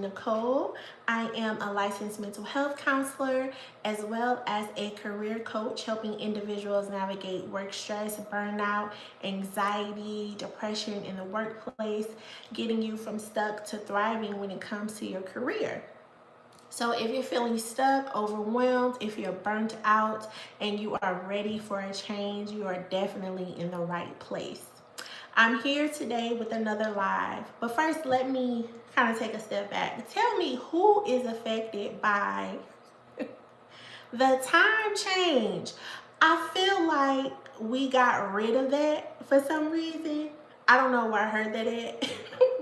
Nicole. I am a licensed mental health counselor as well as a career coach, helping individuals navigate work stress, burnout, anxiety, depression in the workplace, getting you from stuck to thriving when it comes to your career. So if you're feeling stuck, overwhelmed, if you're burnt out, and you are ready for a change, you are definitely in the right place. I'm here today with another live, but first let me kind of take a step back. Tell me, who is affected by the time change? I feel like we got rid of that for some reason. I don't know where I heard that at,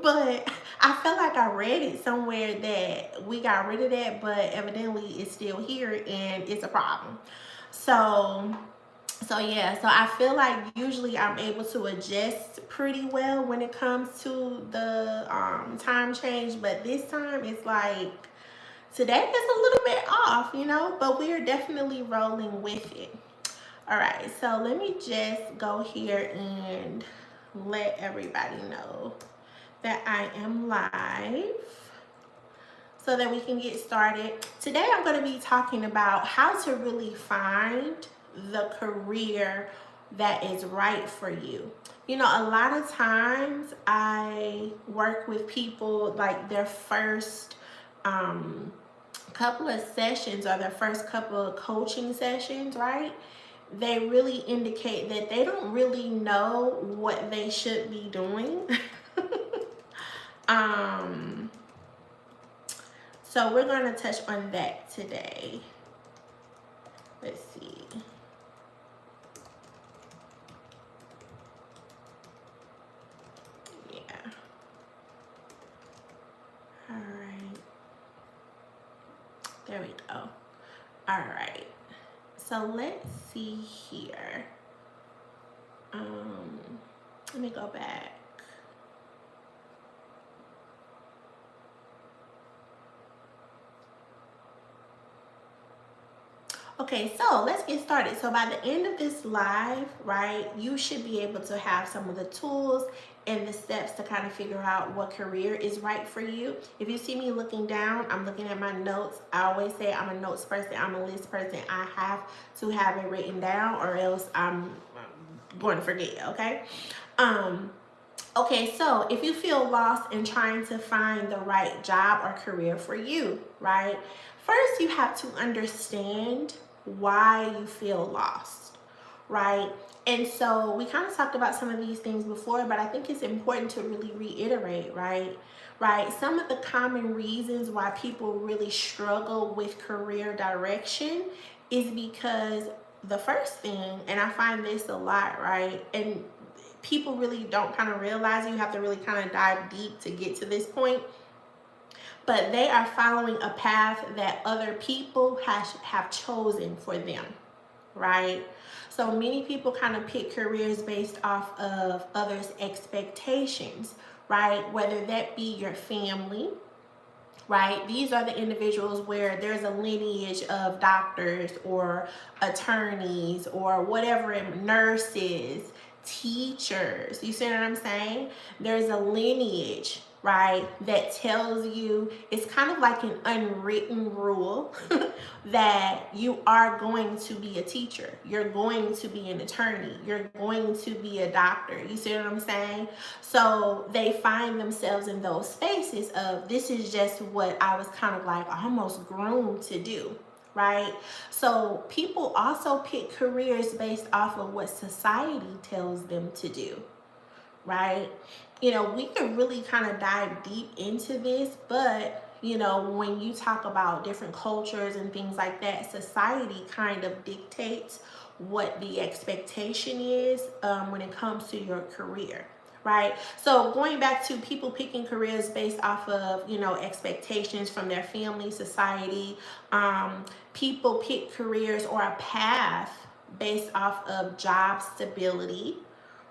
but I feel like I read it somewhere that we got rid of that, but evidently it's still here and it's a problem. So so I feel like usually I'm able to adjust pretty well when it comes to the time change, but this time it's like today is a little bit off, but we are definitely rolling with it. All right, so let me just go here and let everybody know that I am live so that we can get started. Today I'm going to be talking about how to really find the career that is right for you. A lot of times I work with people like their first couple of sessions or their first couple of coaching sessions, right? They really indicate that they don't really know what they should be doing. So we're going to touch on that today. Let's see. Yeah. All right. There we go. All right. So let's see here. Let me go back. Okay, so let's get started. So by the end of this live, right, you should be able to have some of the tools and the steps to kind of figure out what career is right for you. If you see me looking down, I'm looking at my notes. I always say I'm a notes person, I'm a list person. I have to have it written down or else I'm going to forget, okay? Okay, so if you feel lost in trying to find the right job or career for you, right? First, you have to understand why you feel lost, right? And so we kind of talked about some of these things before, but I think it's important to really reiterate, right? Right? Some of the common reasons why people really struggle with career direction is because the first thing, and I find this a lot, right? And people really don't kind of realize, you have to really kind of dive deep to get to this point, but they are following a path that other people have chosen for them, right? So many people kind of pick careers based off of others' expectations, right? Whether that be your family, right? These are the individuals where there's a lineage of doctors or attorneys or whatever, nurses, teachers. You see what I'm saying? There's a lineage, right, that tells you, it's kind of like an unwritten rule that you are going to be a teacher, you're going to be an attorney, you're going to be a doctor. You see what I'm saying? So they find themselves in those spaces of, this is just what I was kind of like almost groomed to do, right? So people also pick careers based off of what society tells them to do, right? We can really kind of dive deep into this, but when you talk about different cultures and things like that, society kind of dictates what the expectation is when it comes to your career, right? So going back to people picking careers based off of, expectations from their family, society, people pick careers or a path based off of job stability,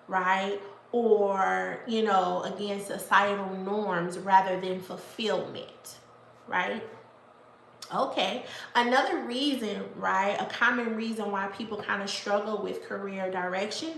right? Or, again, societal norms rather than fulfillment, right? Okay, another reason, right, a common reason why people kind of struggle with career direction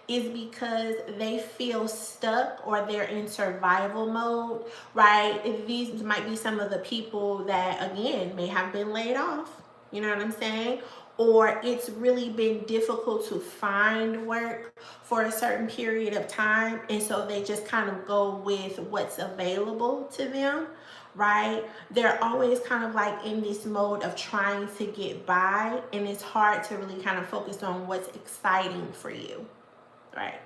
is because they feel stuck or they're in survival mode, right? These might be some of the people that, again, may have been laid off, you know what I'm saying? Or it's really been difficult to find work for a certain period of time, and so they just kind of go with what's available to them, right? They're always kind of like in this mode of trying to get by, and it's hard to really kind of focus on what's exciting for you, right?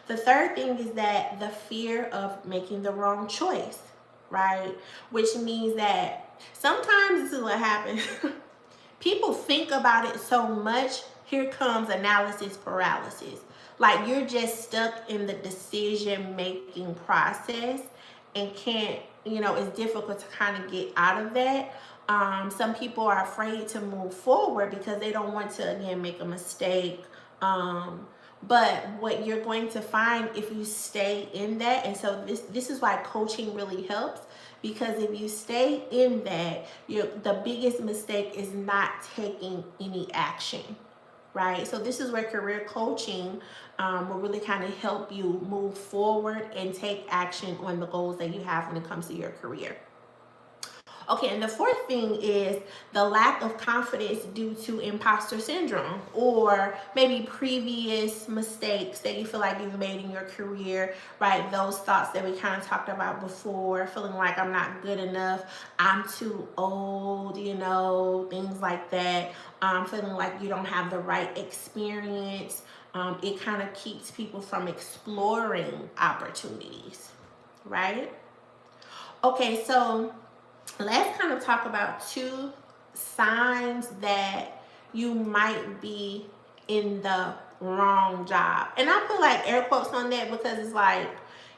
The third thing is that the fear of making the wrong choice, right? Which means that sometimes this is what happens. People think about it so much, here comes analysis paralysis. Like you're just stuck in the decision making process and can't, it's difficult to kind of get out of that. Some people are afraid to move forward because they don't want to, again, make a mistake. But what you're going to find if you stay in that, and so this is why coaching really helps, because if you stay in that, the biggest mistake is not taking any action, right? So this is where career coaching will really kind of help you move forward and take action on the goals that you have when it comes to your career. Okay, and the fourth thing is the lack of confidence due to imposter syndrome, or maybe previous mistakes that you feel like you've made in your career, right? Those thoughts that we kind of talked about before, feeling like I'm not good enough, I'm too old, things like that. Feeling like you don't have the right experience. It kind of keeps people from exploring opportunities, right? Okay, so let's kind of talk about two signs that you might be in the wrong job. And I put like air quotes on that because it's like,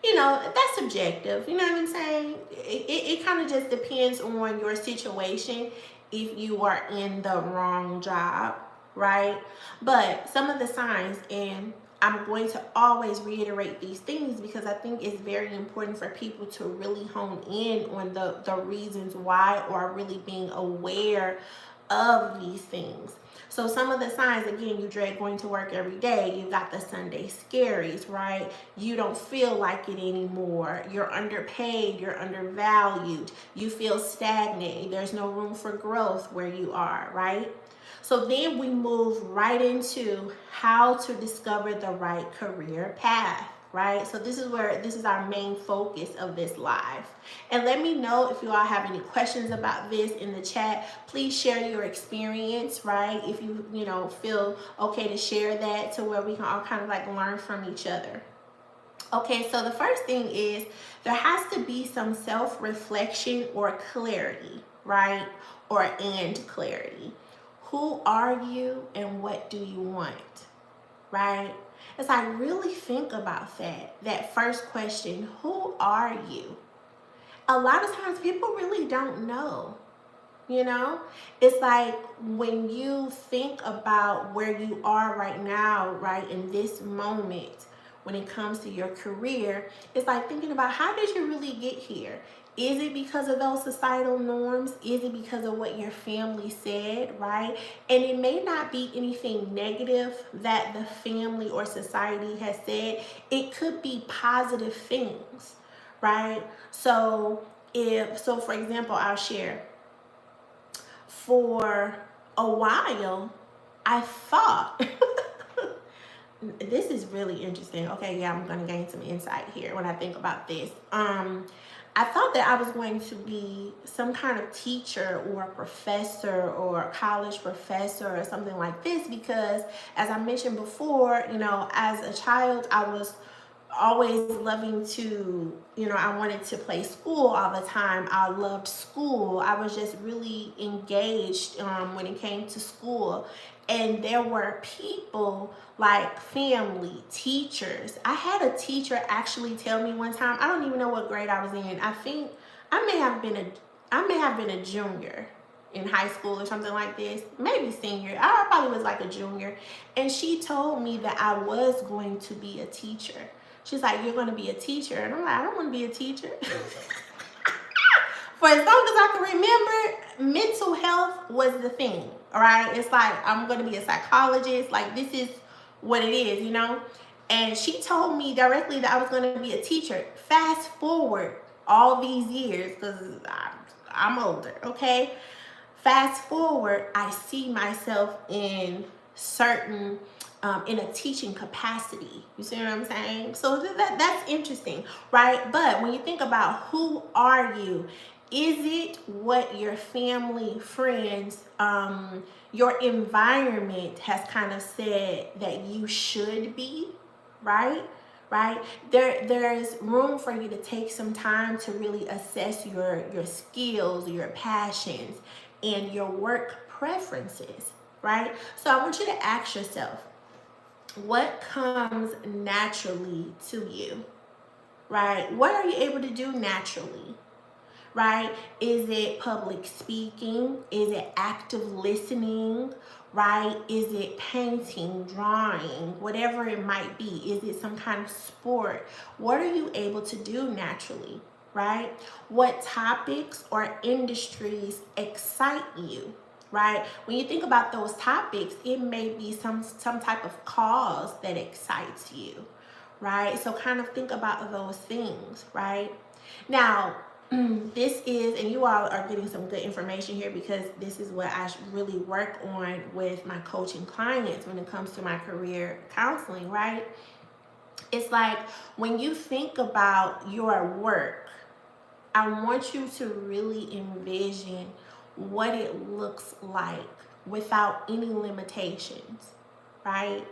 that's subjective. You know what I'm saying? It kind of just depends on your situation if you are in the wrong job, right? But some of the signs, and I'm going to always reiterate these things because I think it's very important for people to really hone in on the reasons why, or really being aware of these things. So some of the signs, again, you dread going to work every day. You got the Sunday scaries, right? You don't feel like it anymore. You're underpaid. You're undervalued. You feel stagnant. There's no room for growth where you are, right? So then we move right into how to discover the right career path, right? So this is our main focus of this live. And let me know if you all have any questions about this in the chat. Please share your experience, right? If you, feel okay to share that, to where we can all kind of like learn from each other. Okay, so the first thing is there has to be some self-reflection or clarity, right? And clarity. Who are you and what do you want, right? As I really think about that first question, who are you? A lot of times people really don't know, It's like when you think about where you are right now, right, in this moment, when it comes to your career, it's like thinking about how did you really get here? Is it because of those societal norms? Is it because of what your family said, right? And it may not be anything negative that the family or society has said. It could be positive things, right? So for example, I'll share. For a while, I thought, this is really interesting. Okay, yeah, I'm going to gain some insight here when I think about this. I thought that I was going to be some kind of teacher or a professor or a college professor or something like this because, as I mentioned before, as a child, I was always loving to, I wanted to play school all the time. I loved school. I was just really engaged when it came to school. And there were people like family, teachers. I had a teacher actually tell me one time, I don't even know what grade I was in. I think I may have been a junior in high school or something like this, maybe senior. I probably was like a junior. And she told me that I was going to be a teacher. She's like, you're going to be a teacher. And I'm like, I don't want to be a teacher. for as long as I can remember, mental health was the thing. All right. It's like, I'm going to be a psychologist. Like, this is what it is, you know? And she told me directly that I was going to be a teacher. Fast forward all these years, because I'm older, okay? Fast forward, I see myself in certain in a teaching capacity. You see what I'm saying? So that's interesting, right? But when you think about who are you, is it what your family, friends, your environment has kind of said that you should be, right? Right? There's room for you to take some time to really assess your skills, your passions, and your work preferences, right? So I want you to ask yourself, what comes naturally to you, right? What are you able to do naturally, right? Is it public speaking? Is it active listening, right? Is it painting, drawing, whatever it might be? Is it some kind of sport? What are you able to do naturally, right? What topics or industries excite you, right? When you think about those topics, it may be some type of cause that excites you, right? So kind of think about those things, right? Now, this is, and you all are getting some good information here, because this is what I really work on with my coaching clients when it comes to my career counseling, right? It's like, when you think about your work, I want you to really envision what it looks like without any limitations, right?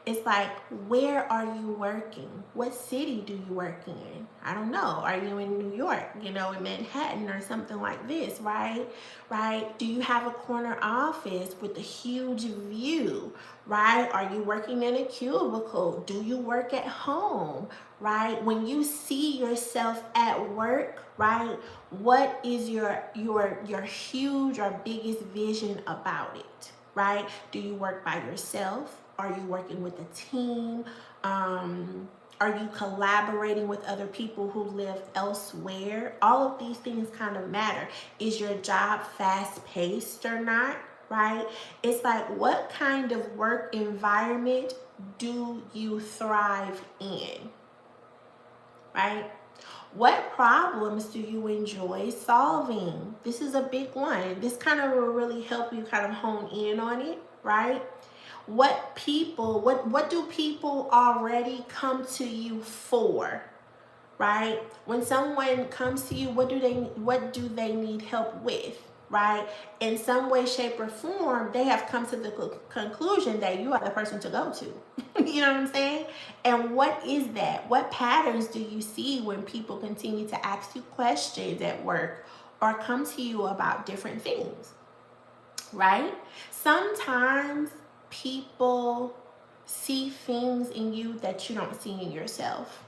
It's like, where are you working? What city do you work in? I don't know. Are you in New York, in Manhattan or something like this, right? Right? Do you have a corner office with a huge view, right? Are you working in a cubicle? Do you work at home, right? When you see yourself at work, right, what is your huge or biggest vision about it, right? Do you work by yourself? Are you working with a team? Are you collaborating with other people who live elsewhere? All of these things kind of matter. Is your job fast-paced or not, right? It's like, what kind of work environment do you thrive in, right? What problems do you enjoy solving? This is a big one. This kind of will really help you kind of hone in on it, right? What do people already come to you for, right? When someone comes to you, what do they need help with, right? In some way, shape, or form, they have come to the conclusion that you are the person to go to. You know what I'm saying? And what is that? What patterns do you see when people continue to ask you questions at work or come to you about different things, right? Sometimes people see things in you that you don't see in yourself.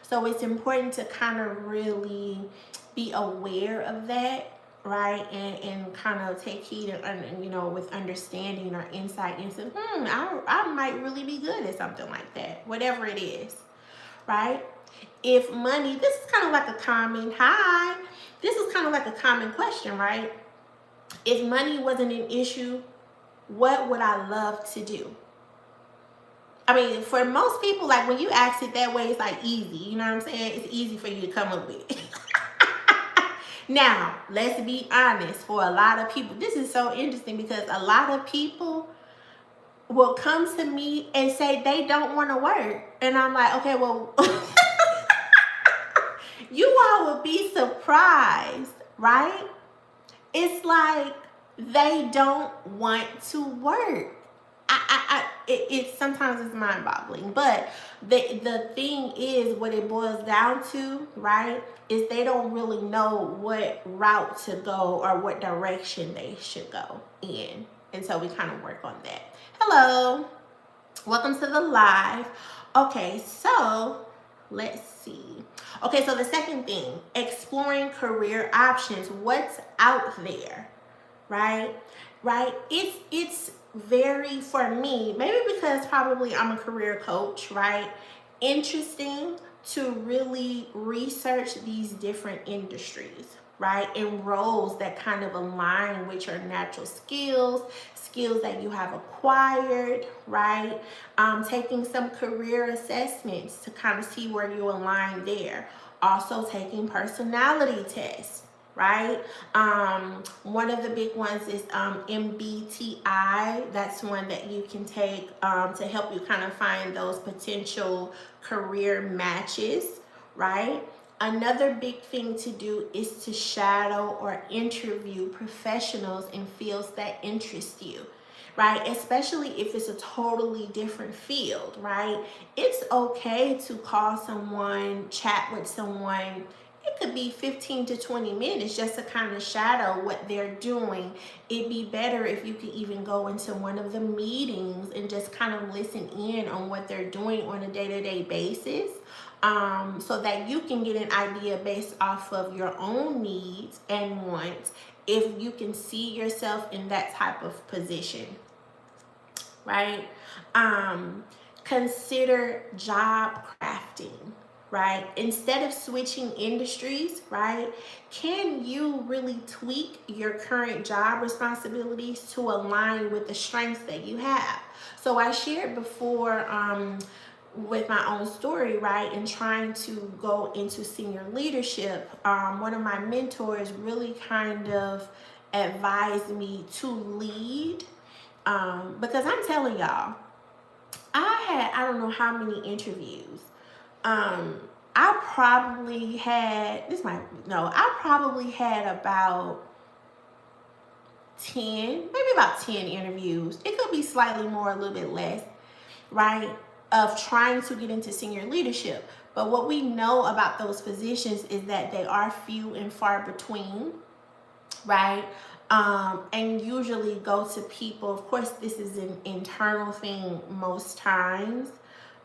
So it's important to kind of really be aware of that, right? And kind of take heed and with understanding or insight into, I might really be good at something like that, whatever it is, right? If money, this is kind of like a common, this is kind of like a common question, right? If money wasn't an issue, what would I love to do? I mean, for most people, like when you ask it that way, it's like easy. You know what I'm saying? It's easy for you to come up with. Now, let's be honest. For a lot of people, this is so interesting, because a lot of people will come to me and say they don't want to work. And I'm like, okay, well, you all will be surprised, right? It's like they don't want to work. It sometimes it's mind-boggling, but the thing is, what it boils down to, right, is they don't really know what route to go or what direction they should go in. And so we kind of work on that. Hello, welcome to the live. Okay, so let's see. Okay, so the second thing, exploring career options. What's out there, right? It's very, for me, maybe because probably I'm a career coach, right? Interesting to really research these different industries, right? In roles that kind of align with your natural skills, skills that you have acquired, right? Taking some career assessments to kind of see where you align there. Also taking personality tests, right? One of the big ones is MBTI. That's one that you can take to help you kind of find those potential career matches, right? Another big thing to do is to shadow or interview professionals in fields that interest you, right? Especially if it's a totally different field, right? It's okay to call someone, chat with someone. It could be 15 to 20 minutes just to kind of shadow what they're doing. It'd be better if you could even go into one of the meetings and just kind of listen in on what they're doing on a day-to-day basis, so that you can get an idea based off of your own needs and wants, if you can see yourself in that type of position, right? Consider job crafting, right? Instead of switching industries, right? Can you really tweak your current job responsibilities to align with the strengths that you have? So I shared before, with my own story, right, and trying to go into senior leadership, one of my mentors really kind of advised me to lead, because I'm telling y'all, I don't know how many interviews. I probably had about 10, maybe about 10 interviews. It could be slightly more, a little bit less, right? Of trying to get into senior leadership. But what we know about those positions is that they are few and far between, right? And usually go to people, of course, this is an internal thing most times.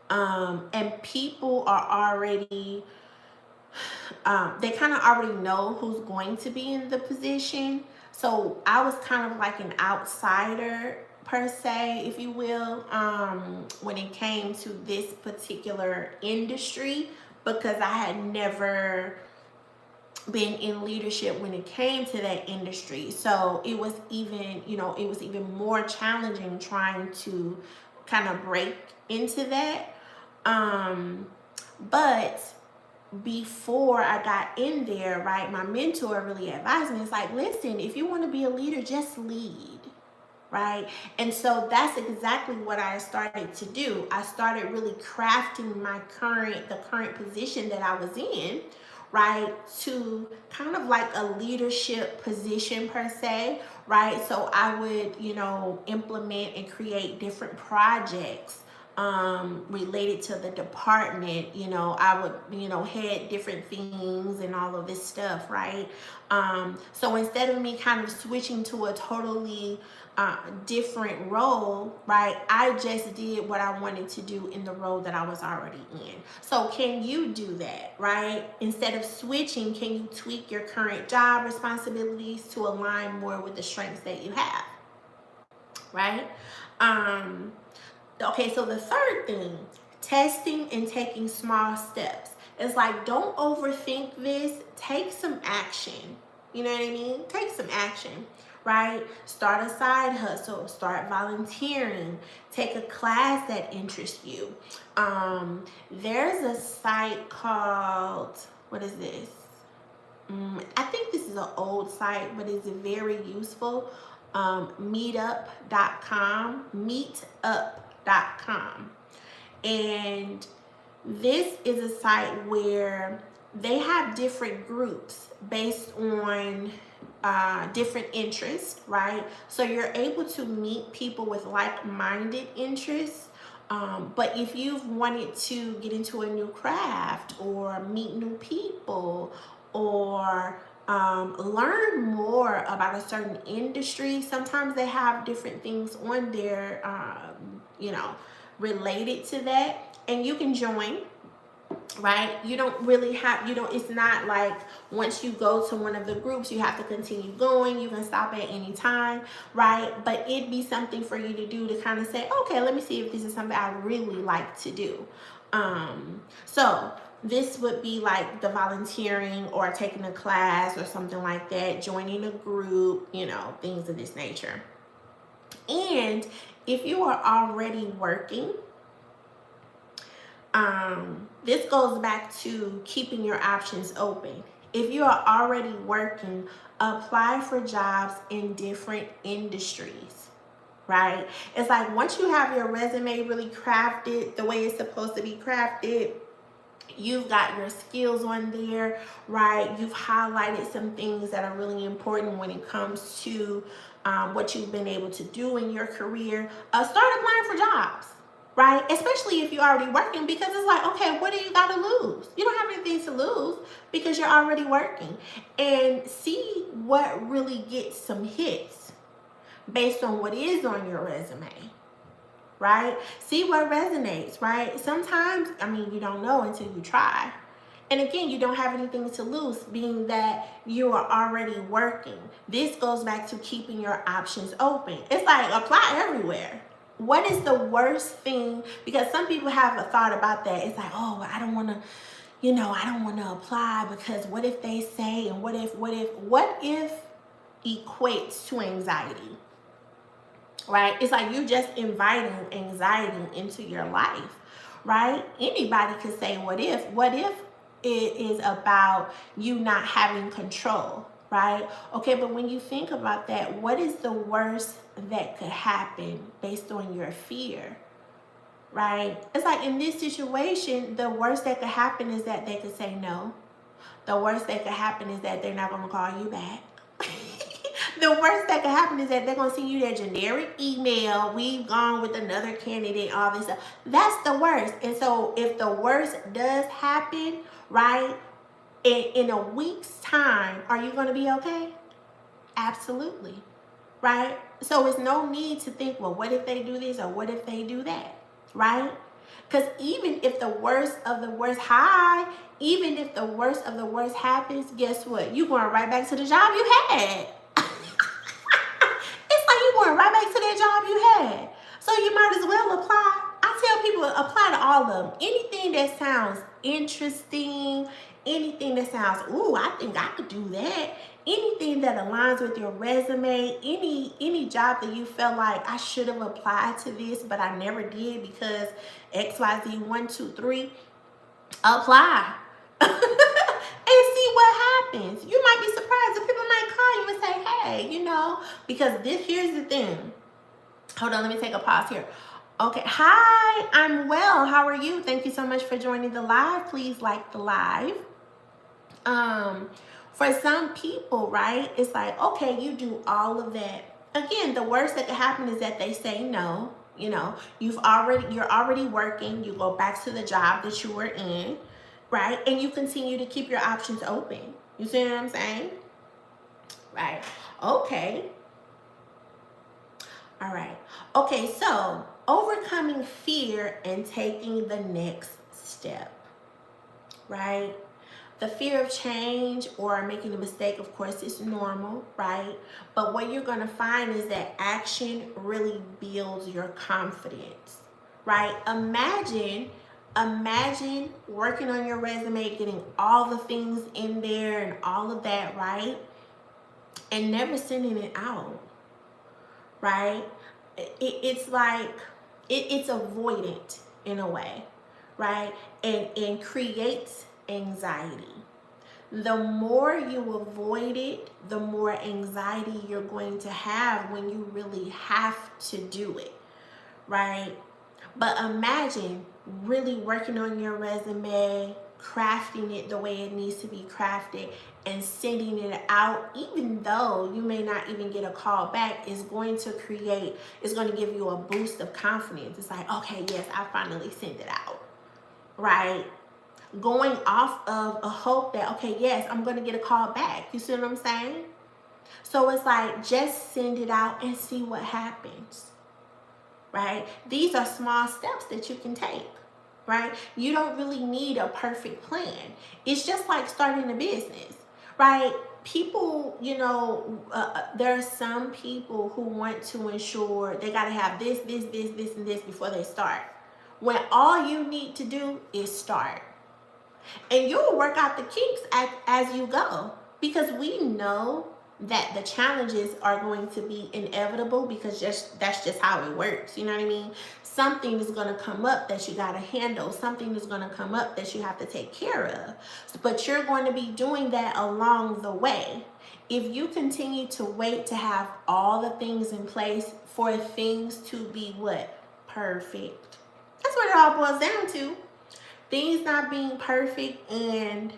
And people are already, they kind of already know who's going to be in the position. So I was kind of like an outsider, per se, if you will, when it came to this particular industry, because I had never been in leadership when it came to that industry. So it was even, it was even more challenging trying to kind of break into that. But before I got in there, right, my mentor really advised me. It's like, listen, if you want to be a leader, just lead, right? And so that's exactly what I started to do. I started really crafting the current position that I was in, right, to kind of like a leadership position, per se, right? So I would, implement and create different projects related to the department. I would, head different things and all of this stuff, right? So instead of me kind of switching to a totally different role, right, I just did what I wanted to do in the role that I was already in. So can you do that, right? Instead of switching, can you tweak your current job responsibilities to align more with the strengths that you have, right? Okay, so the third thing, testing and taking small steps. It's like, don't overthink this. Take some action. You know what I mean? Take some action, right? Start a side hustle. Start volunteering. Take a class that interests you. There's a site called, what is this? I think this is an old site, but it's very useful. Meetup.com. And this is a site where they have different groups based on different interests, right? So you're able to meet people with like-minded interests. But if you've wanted to get into a new craft or meet new people or learn more about a certain industry, sometimes they have different things on there, related to that, and you can join, right? You don't really have, it's not like once you go to one of the groups, you have to continue going. You can stop at any time, right? But it'd be something for you to do to kind of say, okay, let me see if this is something I really like to do. So This would be like the volunteering or taking a class or something like that, joining a group, things of this nature. And if you are already working, this goes back to keeping your options open. If you are already working, apply for jobs in different industries, right? It's like once you have your resume really crafted the way it's supposed to be crafted, you've got your skills on there, right? You've highlighted some things that are really important when it comes to what you've been able to do in your career. Start applying for jobs, right? Especially if you're already working, because it's like, okay, what do you got to lose? You don't have anything to lose because you're already working. And see what really gets some hits based on what is on your resume, right? See what resonates, right? Sometimes, you don't know until you try. And again, you don't have anything to lose, being that you are already working. This goes back to keeping your options open. It's like apply everywhere. What is the worst thing? Because some people have a thought about that. It's like, oh, I don't want to, I don't want to apply because what if they say, and what if equates to anxiety, right? It's like you just inviting anxiety into your life, right? Anybody could say, what if it is about you not having control, right? Okay, but when you think about that, what is the worst that could happen based on your fear, right? It's like in this situation, the worst that could happen is that they could say no. The worst that could happen is that they're not going to call you back. The worst that could happen is that they're going to send you their generic email. We've gone with another candidate, all this stuff. That's the worst. And so if the worst does happen, right, in a week's time, are you going to be okay? Absolutely. Right? So it's no need to think, well, what if they do this or what if they do that? Right? Because even if the worst of the worst, even if the worst of the worst happens, guess what? You're going right back to the job you had. It's like you're going right back to that job you had. So you might as well apply. I tell people, apply to all of them. Anything that sounds interesting, anything that sounds, ooh, I think I could do that. Anything that aligns with your resume, any job that you felt like I should have applied to this, but I never did because XYZ 1, 2, 3, apply. And see what happens. You might be surprised if people might call you and say, hey, because here's the thing. Hold on, let me take a pause here. Okay, hi, I'm well. How are you? Thank you so much for joining the live. Please like the live. For some people, right, it's like, okay, you do all of that. Again, the worst that could happen is that they say no. You're already working. You go back to the job that you were in, right? And you continue to keep your options open. You see what I'm saying? Right. Okay. All right. Okay, so overcoming fear and taking the next step, right? The fear of change or making a mistake, of course, is normal, right? But what you're going to find is that action really builds your confidence, right? Imagine working on your resume, getting all the things in there and all of that, right? And never sending it out, right? It's like, it's avoidant in a way, right? And creates anxiety. The more you avoid it, the more anxiety you're going to have when you really have to do it, right? But imagine really working on your resume, crafting it the way it needs to be crafted, and sending it out, even though you may not even get a call back, is going to give you a boost of confidence. It's like, okay, yes, I finally sent it out, right? Going off of a hope that, okay, yes, I'm going to get a call back. You see what I'm saying? So it's like, just send it out and see what happens, right? These are small steps that you can take, right? You don't really need a perfect plan. It's just like starting a business, right? People, there are some people who want to ensure they got to have this, and this before they start. When all you need to do is start. And you'll work out the kinks as you go, because we know that the challenges are going to be inevitable, because that's just how it works. You know what I mean? Something is going to come up that you got to handle. Something is going to come up that you have to take care of. But you're going to be doing that along the way. If you continue to wait to have all the things in place for things to be what? Perfect. That's what it all boils down to. Things not being perfect and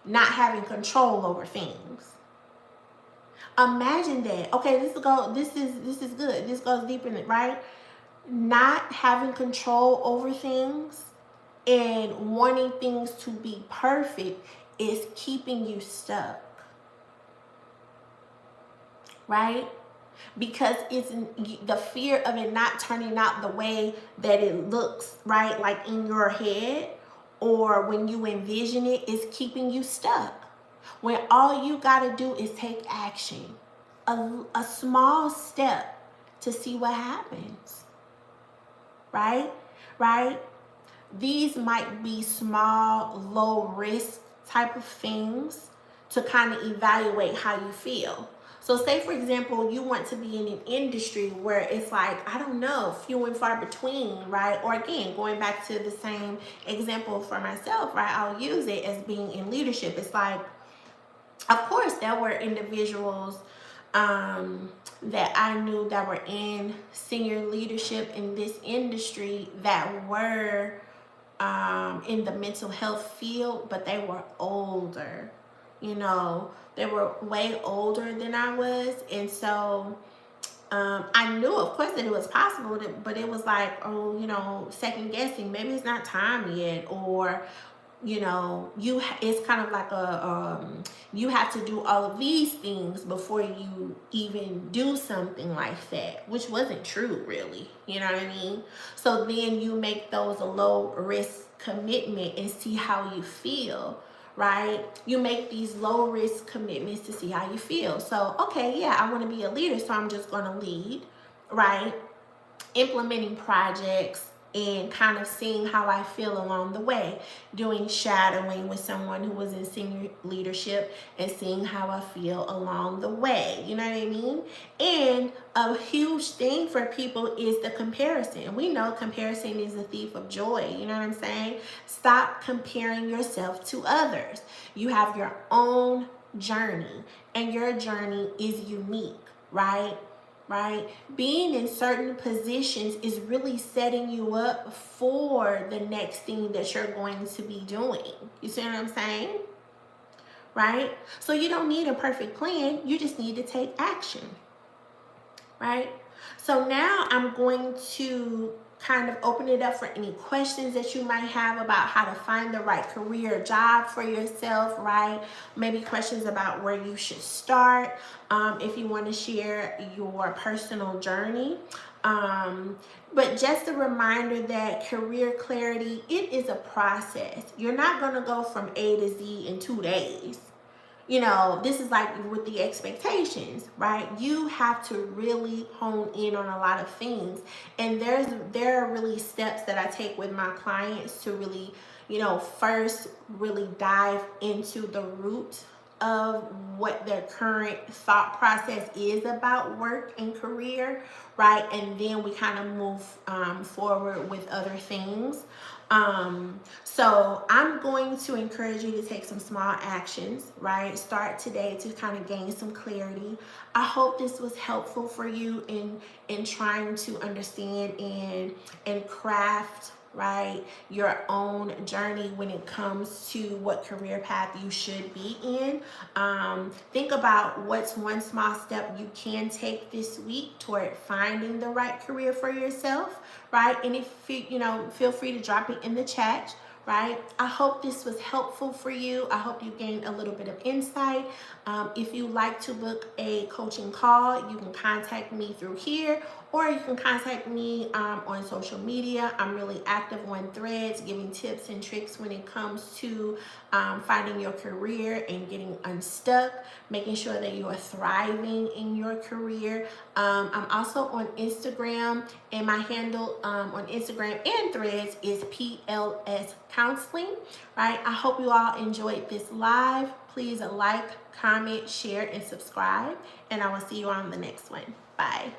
not having control over things. Imagine that. Okay, this is good. This goes deep in it, right? Not having control over things and wanting things to be perfect is keeping you stuck. Right? Because it's the fear of it not turning out the way that it looks, right? Like in your head, or when you envision it, is keeping you stuck. When all you got to do is take action, a small step to see what happens, right? Right? These might be small, low risk type of things to kind of evaluate how you feel. So say, for example, you want to be in an industry where it's like, I don't know, few and far between, right? Or again, going back to the same example for myself, right? I'll use it as being in leadership. It's like, of course, there were individuals that I knew that were in senior leadership in this industry that were in the mental health field, but they were older. You know, they were way older than I was. And so I knew, of course, that it was possible, but it was like, oh, you know, second guessing. Maybe it's not time yet. Or, you know, it's kind of like you have to do all of these things before you even do something like that, which wasn't true, really. You know what I mean? So then you make those a low risk commitment and see how you feel, right? You make these low risk commitments to see how you feel. So, okay, yeah, I want to be a leader, so I'm just going to lead, right? Implementing projects and kind of seeing how I feel along the way, doing shadowing with someone who was in senior leadership and seeing how I feel along the way. You know what I mean? And a huge thing for people is the comparison. We know comparison is the thief of joy. You know what I'm saying? Stop comparing yourself to others. You have your own journey, and your journey is unique, right? Right? Being in certain positions is really setting you up for the next thing that you're going to be doing. You see what I'm saying? Right? So you don't need a perfect plan. You just need to take action. Right? So now I'm going to kind of open it up for any questions that you might have about how to find the right career job for yourself, right? Maybe questions about where you should start, if you want to share your personal journey. But just a reminder that career clarity, it is a process. You're not going to go from A to Z in 2 days. You know, this is like with the expectations, right? You have to really hone in on a lot of things. And there are really steps that I take with my clients to really, you know, first really dive into the root of what their current thought process is about work and career, right? And then we kind of move forward with other things. So I'm going to encourage you to take some small actions, right? Start today to kind of gain some clarity. I hope this was helpful for you in trying to understand and craft, right, your own journey when it comes to what career path you should be in. Think about what's one small step you can take this week toward finding the right career for yourself, right? And if you know, feel free to drop it in the chat, right? I hope this was helpful for you. I hope you gained a little bit of insight. If you like to book a coaching call, you can contact me through here, or you can contact me on social media. I'm really active on Threads, giving tips and tricks when it comes to finding your career and getting unstuck, making sure that you are thriving in your career. I'm also on Instagram, and my handle on Instagram and Threads is PLS counseling, right? I hope you all enjoyed this live. Please like, comment, share, and subscribe, and I will see you on the next one. Bye.